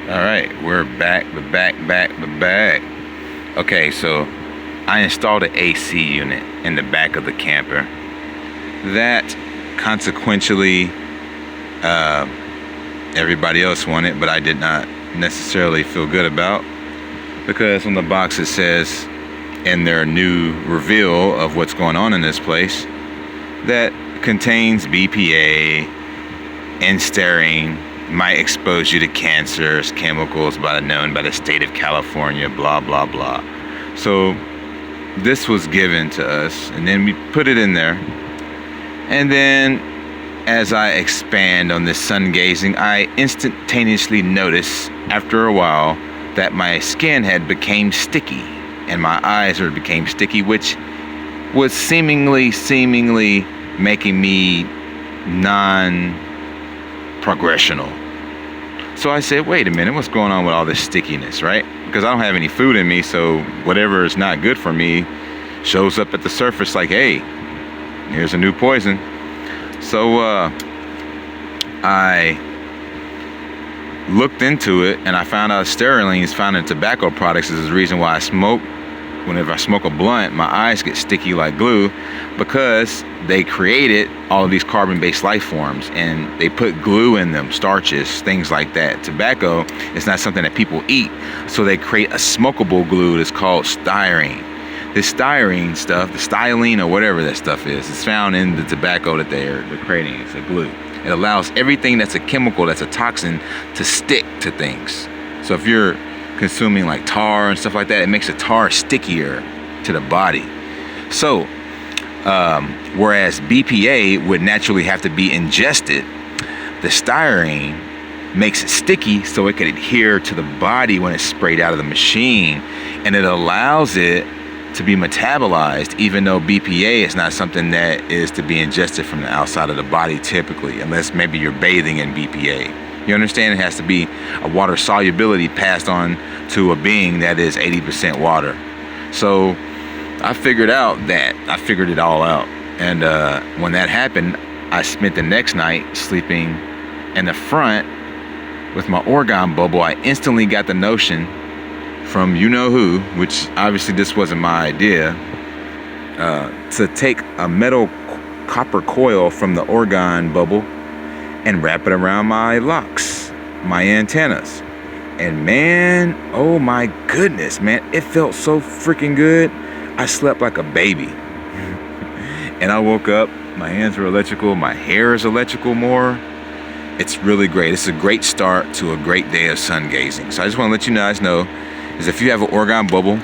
All right, we're back, back. Okay, so I installed an AC unit in the back of the camper. That consequentially, everybody else wanted, but I did not necessarily feel good about, because on the box it says in their new reveal of what's going on in this place that contains BPA and styrene, might expose you to cancers, chemicals known by the state of California, blah blah blah. So this was given to us, and then we put it in there, and then as I expand on this sun gazing, I instantaneously notice after a while that my skin had became sticky and my eyes became sticky, which was seemingly making me non-progressional. So I said, wait a minute, what's going on with all this stickiness, right? Because I don't have any food in me, so whatever is not good for me shows up at the surface like, hey, here's a new poison. So I looked into it, and I found out styrene is found in tobacco products. This is the reason why I smoke. Whenever I smoke a blunt, my eyes get sticky like glue, because they created all of these carbon-based life forms and they put glue in them, starches, things like that. Tobacco is not something that people eat, so they create a smokable glue that's called styrene. This styrene stuff, the styrene or whatever that stuff is found in the tobacco that they're creating. It's a glue. It allows everything that's a chemical, that's a toxin, to stick to things. So if you're consuming like tar and stuff like that, it makes the tar stickier to the body. So whereas BPA would naturally have to be ingested, the styrene makes it sticky so it can adhere to the body when it's sprayed out of the machine, and it allows it to be metabolized, even though BPA is not something that is to be ingested from the outside of the body typically, unless maybe you're bathing in BPA. You understand? It has to be a water solubility passed on to a being that is 80% water. So I figured it all out. And when that happened, I spent the next night sleeping in the front with my Orgone bubble. I instantly got the notion from you-know-who, which obviously this wasn't my idea, to take a metal copper coil from the Orgone bubble and wrap it around my locks, my antennas. And man, oh my goodness, man, it felt so freaking good. I slept like a baby. And I woke up, my hands were electrical, my hair is electrical more. It's really great. It's a great start to a great day of sun gazing. So I just want to let you guys know, is if you have an Orgone bubble,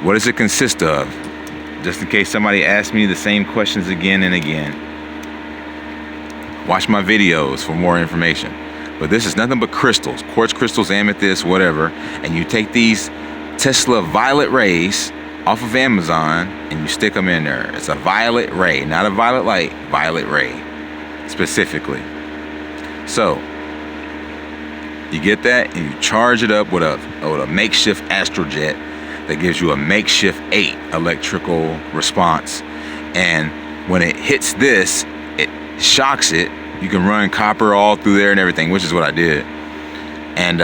what does it consist of? Just in case somebody asks me the same questions again and again. Watch my videos for more information. But this is nothing but crystals, quartz crystals, amethyst, whatever. And you take these Tesla violet rays off of Amazon and you stick them in there. It's a violet ray, not a violet light, violet ray specifically. So you get that and you charge it up with a makeshift astrojet that gives you a makeshift 8 electrical response. And when it hits this, it shocks it. You can run copper all through there and everything, which is what I did. And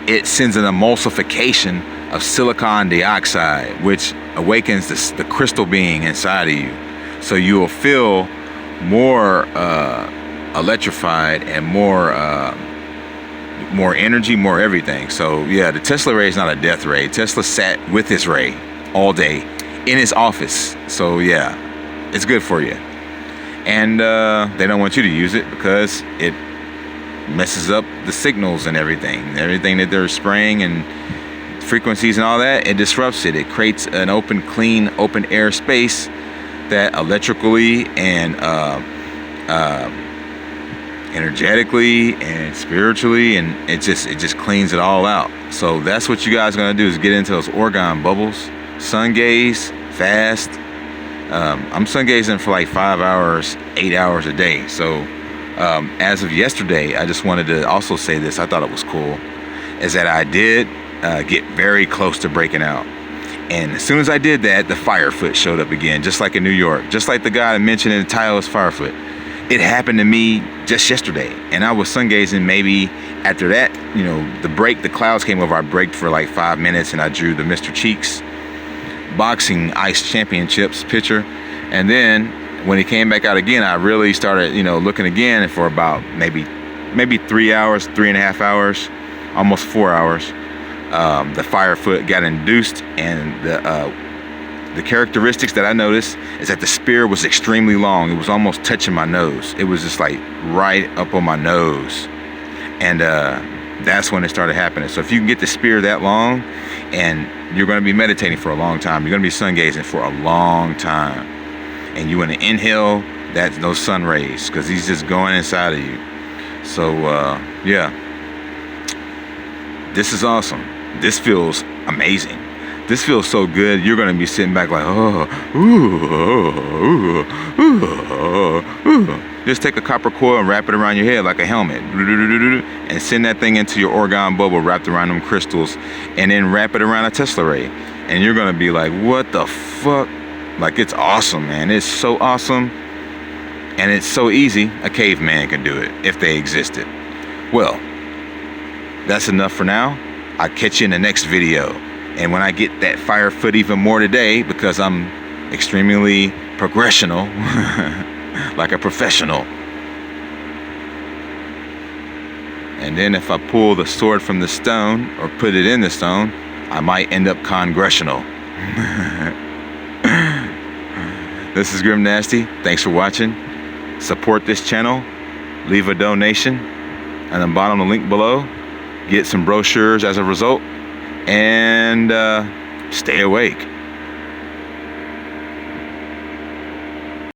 it sends an emulsification of silicon dioxide, which awakens the crystal being inside of you. So you will feel more electrified and more energy, more everything. So yeah, the Tesla ray is not a death ray. Tesla sat with his ray all day in his office. So yeah, it's good for you. And they don't want you to use it because it messes up the signals and everything that they're spraying and frequencies and all that. It disrupts it. It creates an open, clean, open air space that electrically and energetically and spiritually, and it just cleans it all out. So that's what you guys are gonna do, is get into those Orgone bubbles, sun gaze, fast. I'm sun gazing for like 5 hours, 8 hours a day. So as of yesterday, I just wanted to also say this, I thought it was cool, is that I did get very close to breaking out. And as soon as I did that, the Firefoot showed up again, just like in New York, just like the guy I mentioned in the title is Firefoot. It happened to me just yesterday, and I was sun gazing. Maybe after that, you know, the clouds came over. I braked for like 5 minutes, and I drew the Mr. Cheeks boxing ice championships picture. And then when he came back out again, I really started, you know, looking again for about maybe 3 hours, 3.5 hours, almost 4 hours. The fire foot got induced, and the characteristics that I noticed is that the spear was extremely long. It was almost touching my nose. It was just like right up on my nose. And that's when it started happening. So if you can get the spear that long, and you're going to be meditating for a long time, you're going to be sun gazing for a long time, and you want to inhale those sun rays, because he's just going inside of you. So yeah, this is awesome. This feels amazing. This feels so good. You're going to be sitting back like, oh, ooh, ooh, ooh, ooh. Just take a copper coil and wrap it around your head like a helmet, and send that thing into your Orgone bubble wrapped around them crystals, and then wrap it around a Tesla ray. And you're going to be like, what the fuck? Like, it's awesome, man. It's so awesome. And it's so easy. A caveman could do it if they existed. Well, that's enough for now. I'll catch you in the next video. And when I get that fire foot even more today, because I'm extremely progressional, like a professional. And then if I pull the sword from the stone, or put it in the stone, I might end up congressional. This is Grim Nasty. Thanks for watching. Support this channel. Leave a donation. And then bottom the link below. Get some brochures as a result. And stay awake.